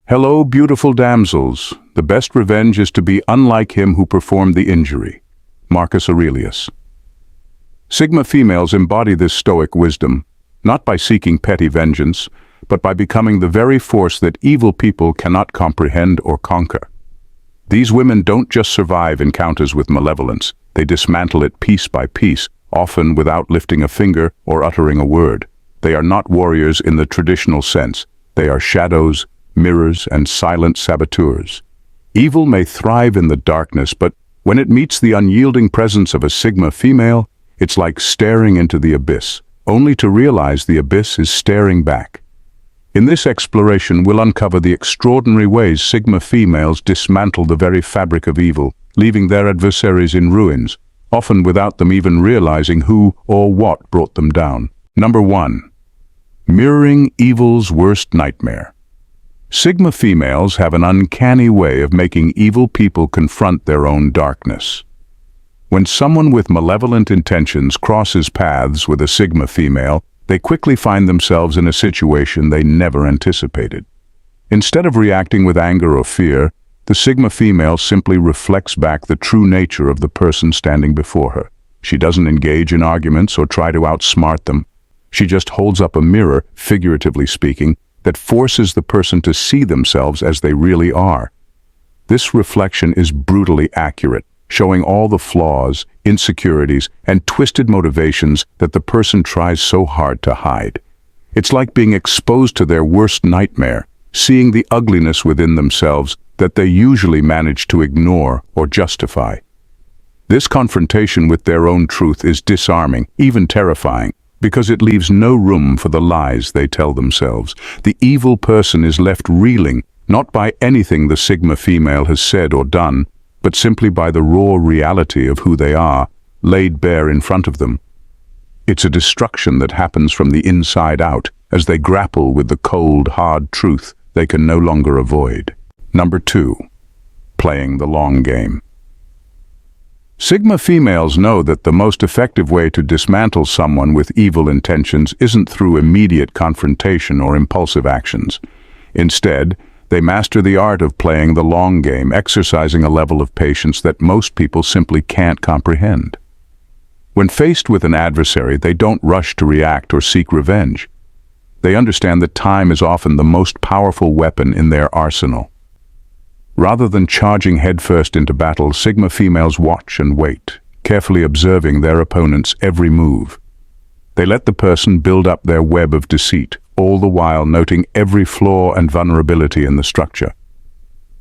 Hello, beautiful damsels. The best revenge is to be unlike him who performed the injury. Marcus Aurelius. Sigma females embody this stoic wisdom, not by seeking petty vengeance, but by becoming the very force that evil people cannot comprehend or conquer. These women don't just survive encounters with malevolence, they dismantle it piece by piece, often without lifting a finger or uttering a word. They are not warriors in the traditional sense. They are shadows, mirrors, and silent saboteurs. Evil may thrive in the darkness, but when it meets the unyielding presence of a Sigma female, it's like staring into the abyss, only to realize the abyss is staring back. In this exploration, we'll uncover the extraordinary ways Sigma females dismantle the very fabric of evil, leaving their adversaries in ruins, often without them even realizing who or what brought them down. Number 1. Mirroring evil's worst nightmare. Sigma females have an uncanny way of making evil people confront their own darkness. When someone with malevolent intentions crosses paths with a Sigma female, they quickly find themselves in a situation they never anticipated. Instead of reacting with anger or fear, the Sigma female simply reflects back the true nature of the person standing before her. She doesn't engage in arguments or try to outsmart them. She just holds up a mirror, figuratively speaking, that forces the person to see themselves as they really are. This reflection is brutally accurate, showing all the flaws, insecurities, and twisted motivations that the person tries so hard to hide. It's like being exposed to their worst nightmare, seeing the ugliness within themselves that they usually manage to ignore or justify. This confrontation with their own truth is disarming, even terrifying, because it leaves no room for the lies they tell themselves. The evil person is left reeling, not by anything the Sigma female has said or done, but simply by the raw reality of who they are, laid bare in front of them. It's a destruction that happens from the inside out, as they grapple with the cold, hard truth they can no longer avoid. Number 2. Playing the long game. Sigma females know that the most effective way to dismantle someone with evil intentions isn't through immediate confrontation or impulsive actions. Instead, they master the art of playing the long game, exercising a level of patience that most people simply can't comprehend. When faced with an adversary, they don't rush to react or seek revenge. They understand that time is often the most powerful weapon in their arsenal. Rather than charging headfirst into battle, Sigma females watch and wait, carefully observing their opponent's every move. They let the person build up their web of deceit, all the while noting every flaw and vulnerability in the structure.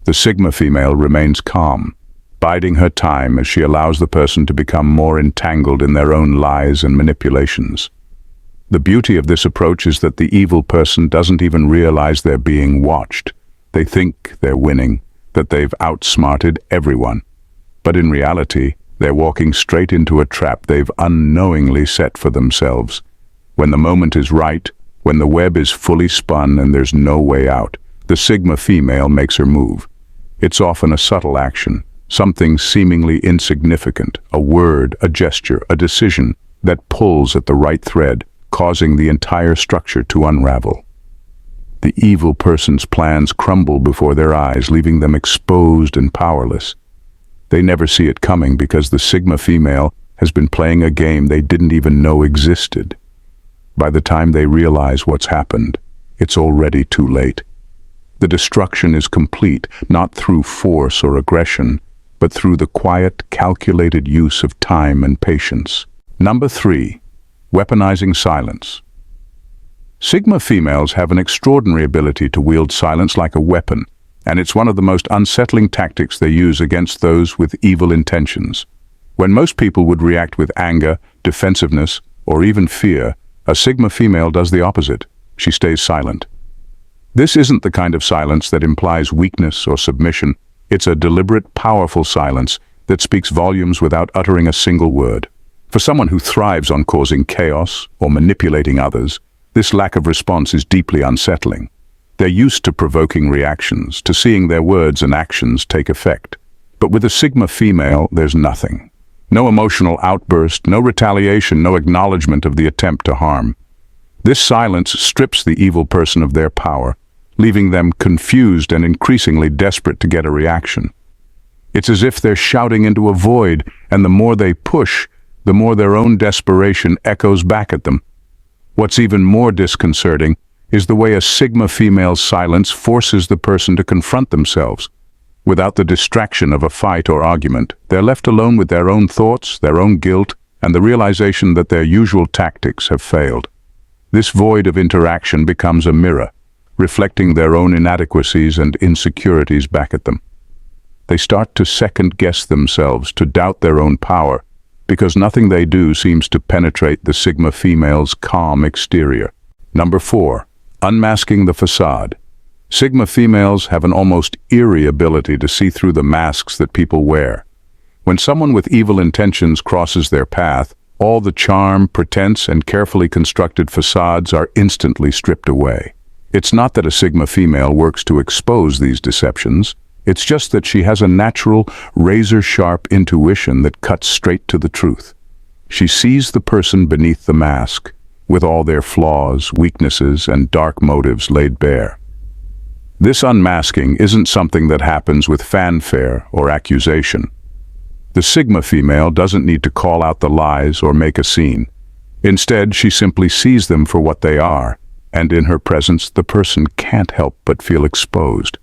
The Sigma female remains calm, biding her time as she allows the person to become more entangled in their own lies and manipulations. The beauty of this approach is that the evil person doesn't even realize they're being watched. They think they're winning, that they've outsmarted everyone. But in reality, they're walking straight into a trap they've unknowingly set for themselves. When the moment is right, when the web is fully spun and there's no way out, the Sigma female makes her move. It's often a subtle action, something seemingly insignificant, a word, a gesture, a decision that pulls at the right thread, causing the entire structure to unravel. The evil person's plans crumble before their eyes, leaving them exposed and powerless. They never see it coming because the Sigma female has been playing a game they didn't even know existed. By the time they realize what's happened, it's already too late. The destruction is complete, not through force or aggression, but through the quiet, calculated use of time and patience. Number 3. Weaponizing silence. Sigma females have an extraordinary ability to wield silence like a weapon, and it's one of the most unsettling tactics they use against those with evil intentions. When most people would react with anger, defensiveness, or even fear, a Sigma female does the opposite. She stays silent. This isn't the kind of silence that implies weakness or submission. It's a deliberate, powerful silence that speaks volumes without uttering a single word. For someone who thrives on causing chaos or manipulating others, this lack of response is deeply unsettling. They're used to provoking reactions, to seeing their words and actions take effect. But with a Sigma female, there's nothing. No emotional outburst, no retaliation, no acknowledgement of the attempt to harm. This silence strips the evil person of their power, leaving them confused and increasingly desperate to get a reaction. It's as if they're shouting into a void, and the more they push, the more their own desperation echoes back at them. What's even more disconcerting is the way a Sigma female's silence forces the person to confront themselves. Without the distraction of a fight or argument, they're left alone with their own thoughts, their own guilt, and the realization that their usual tactics have failed. This void of interaction becomes a mirror, reflecting their own inadequacies and insecurities back at them. They start to second-guess themselves, to doubt their own power, because nothing they do seems to penetrate the Sigma female's calm exterior. Number 4. Unmasking the facade. Sigma females have an almost eerie ability to see through the masks that people wear. When someone with evil intentions crosses their path, all the charm, pretense, and carefully constructed facades are instantly stripped away. It's not that a Sigma female works to expose these deceptions. It's just that she has a natural, razor-sharp intuition that cuts straight to the truth. She sees the person beneath the mask, with all their flaws, weaknesses, and dark motives laid bare. This unmasking isn't something that happens with fanfare or accusation. The Sigma female doesn't need to call out the lies or make a scene. Instead, she simply sees them for what they are, and in her presence, the person can't help but feel exposed.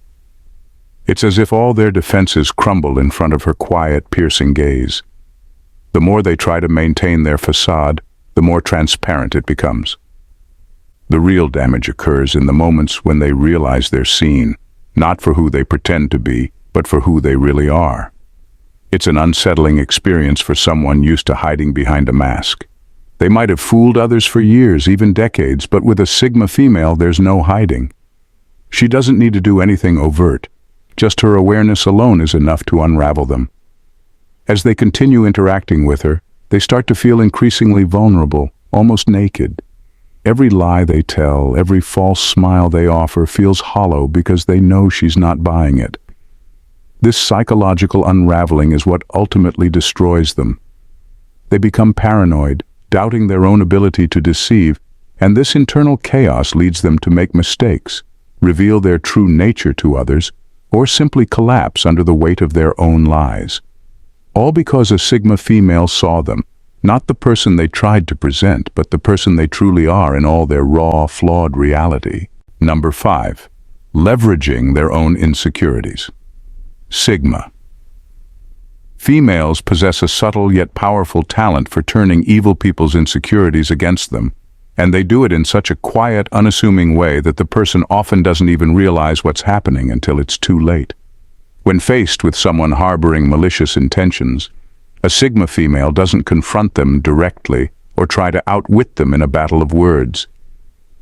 It's as if all their defenses crumble in front of her quiet, piercing gaze. The more they try to maintain their facade, the more transparent it becomes. The real damage occurs in the moments when they realize they're seen, not for who they pretend to be, but for who they really are. It's an unsettling experience for someone used to hiding behind a mask. They might have fooled others for years, even decades, but with a Sigma female, there's no hiding. She doesn't need to do anything overt. Just her awareness alone is enough to unravel them. As they continue interacting with her, they start to feel increasingly vulnerable, almost naked. Every lie they tell, every false smile they offer feels hollow because they know she's not buying it. This psychological unraveling is what ultimately destroys them. They become paranoid, doubting their own ability to deceive, and this internal chaos leads them to make mistakes, reveal their true nature to others, or simply collapse under the weight of their own lies. All because a Sigma female saw them, not the person they tried to present, but the person they truly are in all their raw, flawed reality. Number 5. Leveraging their own insecurities. Sigma. Females possess a subtle yet powerful talent for turning evil people's insecurities against them, and they do it in such a quiet, unassuming way that the person often doesn't even realize what's happening until it's too late. When faced with someone harboring malicious intentions, a Sigma female doesn't confront them directly or try to outwit them in a battle of words.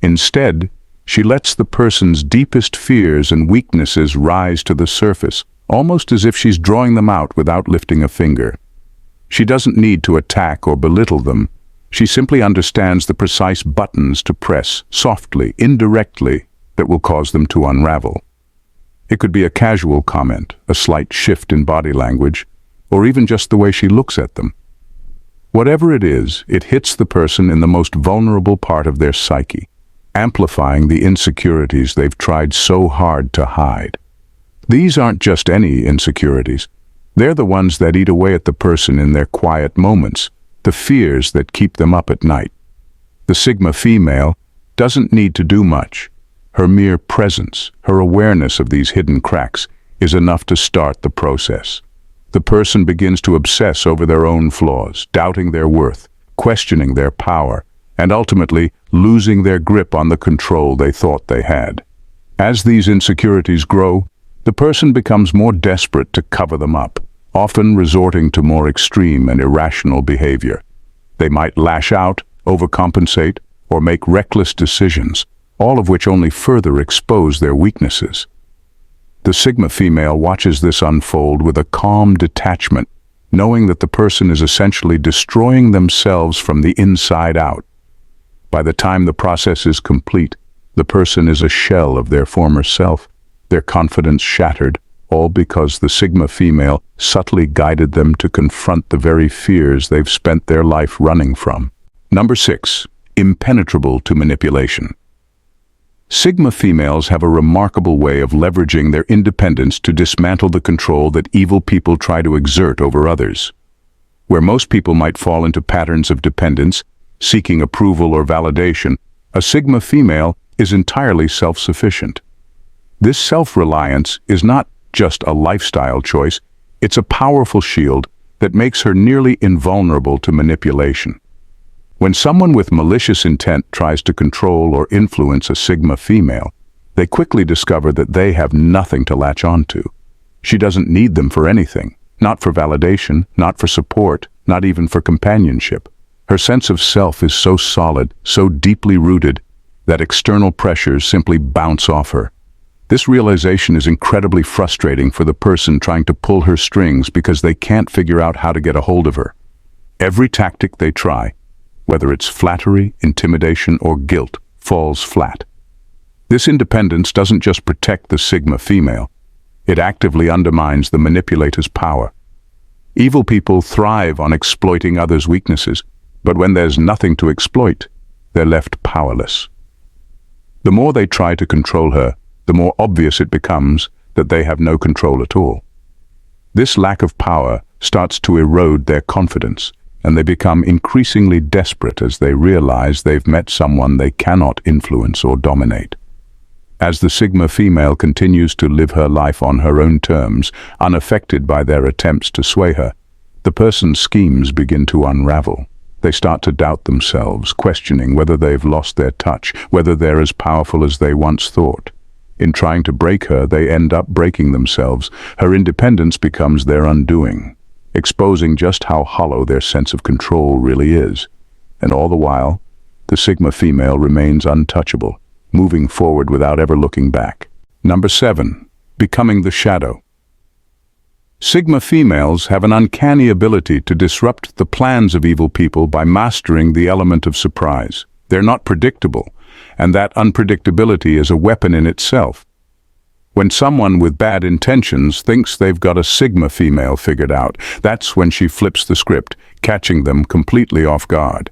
Instead, she lets the person's deepest fears and weaknesses rise to the surface, almost as if she's drawing them out without lifting a finger. She doesn't need to attack or belittle them. She simply understands the precise buttons to press, softly, indirectly, that will cause them to unravel. It could be a casual comment, a slight shift in body language, or even just the way she looks at them. Whatever it is, it hits the person in the most vulnerable part of their psyche, amplifying the insecurities they've tried so hard to hide. These aren't just any insecurities. They're the ones that eat away at the person in their quiet moments, the fears that keep them up at night. The Sigma female doesn't need to do much. Her mere presence, her awareness of these hidden cracks, is enough to start the process. The person begins to obsess over their own flaws, doubting their worth, questioning their power, and ultimately losing their grip on the control they thought they had. As these insecurities grow, the person becomes more desperate to cover them up, often resorting to more extreme and irrational behavior. They might lash out, overcompensate, or make reckless decisions, all of which only further expose their weaknesses. The Sigma female watches this unfold with a calm detachment, knowing that the person is essentially destroying themselves from the inside out. By the time the process is complete, the person is a shell of their former self, their confidence shattered, all because the Sigma female subtly guided them to confront the very fears they've spent their life running from. Number 6. Impenetrable to manipulation. Sigma females have a remarkable way of leveraging their independence to dismantle the control that evil people try to exert over others. Where most people might fall into patterns of dependence, seeking approval or validation, a Sigma female is entirely self-sufficient. This self-reliance is not just a lifestyle choice, it's a powerful shield that makes her nearly invulnerable to manipulation. When someone with malicious intent tries to control or influence a Sigma female, they quickly discover that they have nothing to latch onto. She doesn't need them for anything, not for validation, not for support, not even for companionship. Her sense of self is so solid, so deeply rooted, that external pressures simply bounce off her. This realization is incredibly frustrating for the person trying to pull her strings because they can't figure out how to get a hold of her. Every tactic they try, whether it's flattery, intimidation, or guilt, falls flat. This independence doesn't just protect the Sigma female, it actively undermines the manipulator's power. Evil people thrive on exploiting others' weaknesses, but when there's nothing to exploit, they're left powerless. The more they try to control her, the more obvious it becomes that they have no control at all. This lack of power starts to erode their confidence, and they become increasingly desperate as they realize they've met someone they cannot influence or dominate. As the Sigma female continues to live her life on her own terms, unaffected by their attempts to sway her, the person's schemes begin to unravel. They start to doubt themselves, questioning whether they've lost their touch, whether they're as powerful as they once thought. In trying to break her, they end up breaking themselves. Her independence becomes their undoing, exposing just how hollow their sense of control really is. And all the while, the Sigma female remains untouchable, moving forward without ever looking back. Number 7. Becoming the shadow. Sigma females have an uncanny ability to disrupt the plans of evil people by mastering the element of surprise. They're not predictable, and that unpredictability is a weapon in itself. When someone with bad intentions thinks they've got a Sigma female figured out, that's when she flips the script, catching them completely off guard.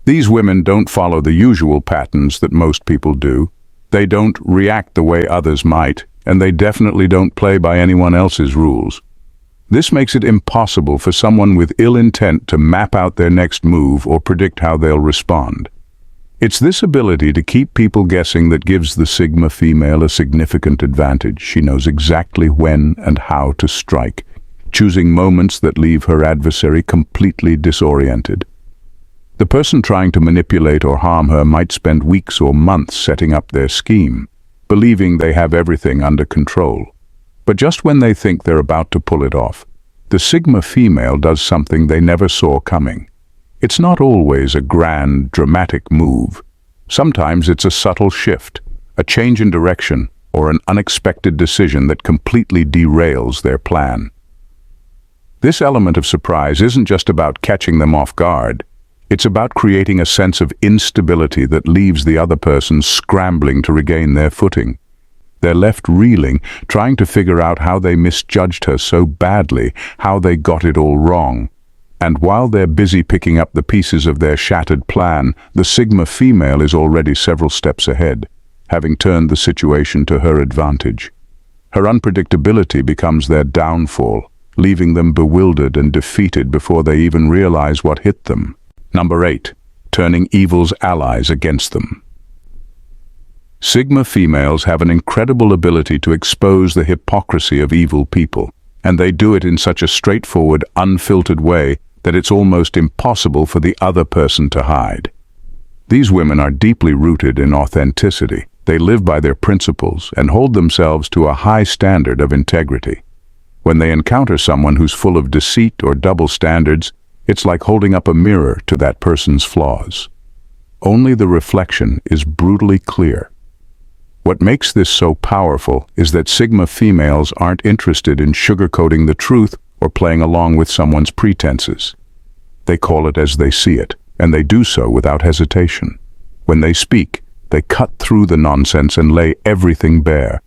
These women don't follow the usual patterns that most people do. They don't react the way others might, and they definitely don't play by anyone else's rules. This makes it impossible for someone with ill intent to map out their next move or predict how they'll respond. It's this ability to keep people guessing that gives the Sigma female a significant advantage. She knows exactly when and how to strike, choosing moments that leave her adversary completely disoriented. The person trying to manipulate or harm her might spend weeks or months setting up their scheme, believing they have everything under control. But just when they think they're about to pull it off, the Sigma female does something they never saw coming. It's not always a grand, dramatic move. Sometimes it's a subtle shift, a change in direction, or an unexpected decision that completely derails their plan. This element of surprise isn't just about catching them off guard. It's about creating a sense of instability that leaves the other person scrambling to regain their footing. They're left reeling, trying to figure out how they misjudged her so badly, how they got it all wrong. And while they're busy picking up the pieces of their shattered plan, the Sigma female is already several steps ahead, having turned the situation to her advantage. Her unpredictability becomes their downfall, leaving them bewildered and defeated before they even realize what hit them. Number 8. Turning evil's allies against them. Sigma females have an incredible ability to expose the hypocrisy of evil people, and they do it in such a straightforward, unfiltered way that it's almost impossible for the other person to hide. These women are deeply rooted in authenticity. They live by their principles and hold themselves to a high standard of integrity. When they encounter someone who's full of deceit or double standards, it's like holding up a mirror to that person's flaws. Only the reflection is brutally clear. What makes this so powerful is that Sigma females aren't interested in sugarcoating the truth or playing along with someone's pretenses. They call it as they see it, and they do so without hesitation. When they speak, they cut through the nonsense and lay everything bare.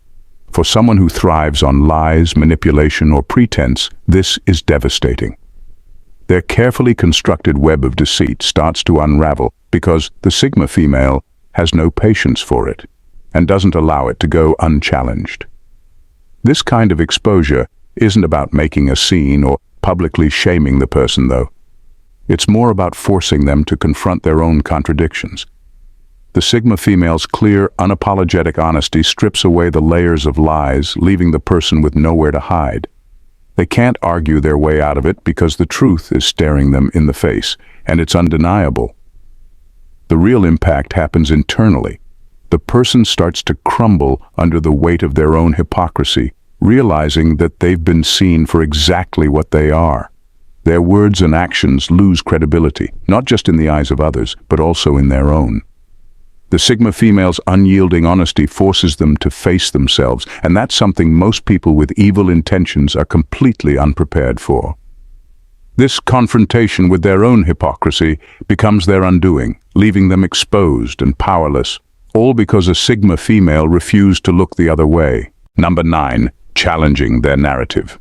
For someone who thrives on lies, manipulation, or pretense, this is devastating. Their carefully constructed web of deceit starts to unravel because the Sigma female has no patience for it. and doesn't allow it to go unchallenged. This kind of exposure isn't about making a scene or publicly shaming the person, though. It's more about forcing them to confront their own contradictions. The Sigma female's clear, unapologetic honesty strips away the layers of lies, leaving the person with nowhere to hide. They can't argue their way out of it because the truth is staring them in the face, and it's undeniable. The real impact happens internally. The person starts to crumble under the weight of their own hypocrisy, realizing that they've been seen for exactly what they are. Their words and actions lose credibility, not just in the eyes of others, but also in their own. The Sigma female's unyielding honesty forces them to face themselves, and that's something most people with evil intentions are completely unprepared for. This confrontation with their own hypocrisy becomes their undoing, leaving them exposed and powerless, all because a Sigma female refused to look the other way. Number 9. Challenging their narrative.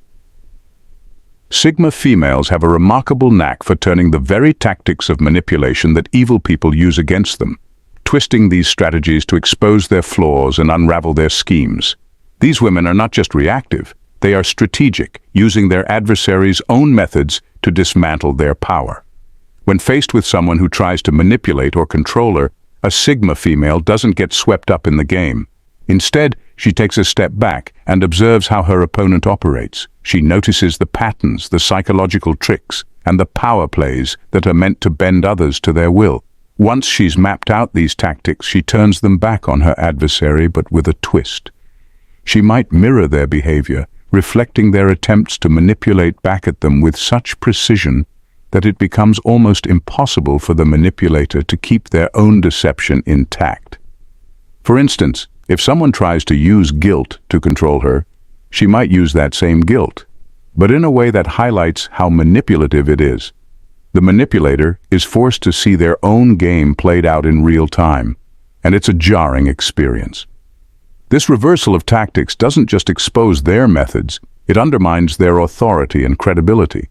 Sigma females have a remarkable knack for turning the very tactics of manipulation that evil people use against them, twisting these strategies to expose their flaws and unravel their schemes. These women are not just reactive, they are strategic, using their adversaries' own methods to dismantle their power. When faced with someone who tries to manipulate or control her, a Sigma female doesn't get swept up in the game. Instead, she takes a step back and observes how her opponent operates. She notices the patterns, the psychological tricks, and the power plays that are meant to bend others to their will. Once she's mapped out these tactics, she turns them back on her adversary, but with a twist. She might mirror their behavior, reflecting their attempts to manipulate back at them with such precision that it becomes almost impossible for the manipulator to keep their own deception intact. For instance, if someone tries to use guilt to control her, she might use that same guilt, but in a way that highlights how manipulative it is. The manipulator is forced to see their own game played out in real time, and it's a jarring experience. This reversal of tactics doesn't just expose their methods, it undermines their authority and credibility.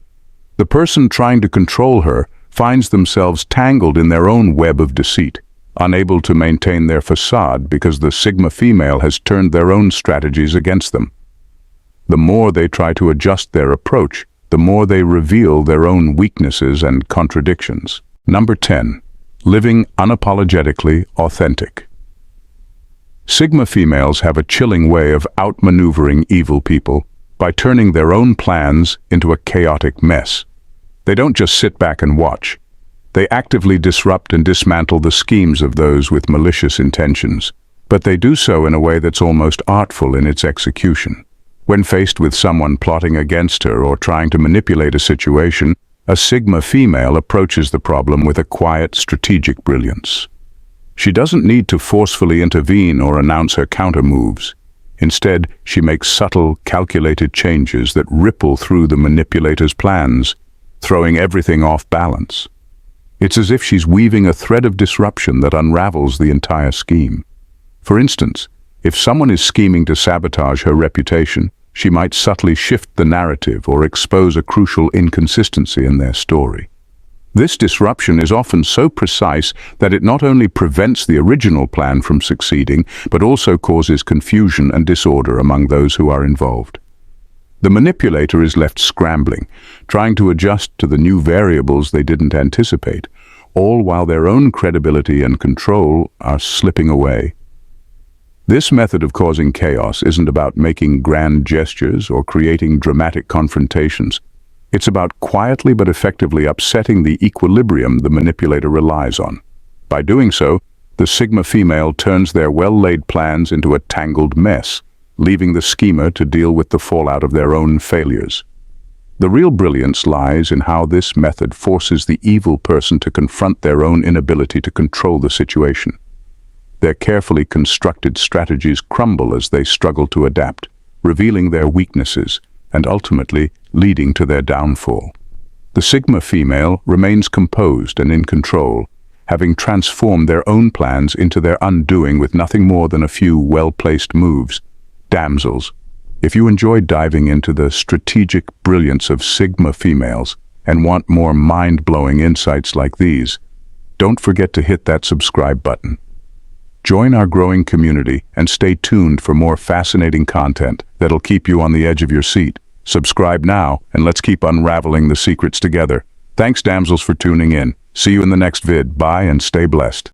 The person trying to control her finds themselves tangled in their own web of deceit, unable to maintain their facade because the Sigma female has turned their own strategies against them. The more they try to adjust their approach, the more they reveal their own weaknesses and contradictions. Number 10. Living unapologetically authentic. Sigma females have a chilling way of outmaneuvering evil people by turning their own plans into a chaotic mess. They don't just sit back and watch. They actively disrupt and dismantle the schemes of those with malicious intentions, but they do so in a way that's almost artful in its execution. When faced with someone plotting against her or trying to manipulate a situation, a Sigma female approaches the problem with a quiet, strategic brilliance. She doesn't need to forcefully intervene or announce her counter-moves. Instead, she makes subtle, calculated changes that ripple through the manipulator's plans, throwing everything off balance. It's as if she's weaving a thread of disruption that unravels the entire scheme. For instance, if someone is scheming to sabotage her reputation, she might subtly shift the narrative or expose a crucial inconsistency in their story. This disruption is often so precise that it not only prevents the original plan from succeeding, but also causes confusion and disorder among those who are involved. The manipulator is left scrambling, trying to adjust to the new variables they didn't anticipate, all while their own credibility and control are slipping away. This method of causing chaos isn't about making grand gestures or creating dramatic confrontations. It's about quietly but effectively upsetting the equilibrium the manipulator relies on. By doing so, the Sigma female turns their well-laid plans into a tangled mess, leaving the schemer to deal with the fallout of their own failures. The real brilliance lies in how this method forces the evil person to confront their own inability to control the situation. Their carefully constructed strategies crumble as they struggle to adapt, revealing their weaknesses and ultimately leading to their downfall. The Sigma female remains composed and in control, having transformed their own plans into their undoing with nothing more than a few well-placed moves. Damsels, if you enjoy diving into the strategic brilliance of Sigma females and want more mind-blowing insights like these, don't forget to hit that subscribe button. Join our growing community and stay tuned for more fascinating content that'll keep you on the edge of your seat. Subscribe now and let's keep unraveling the secrets together. Thanks, damsels, for tuning in. See you in the next vid. Bye and stay blessed.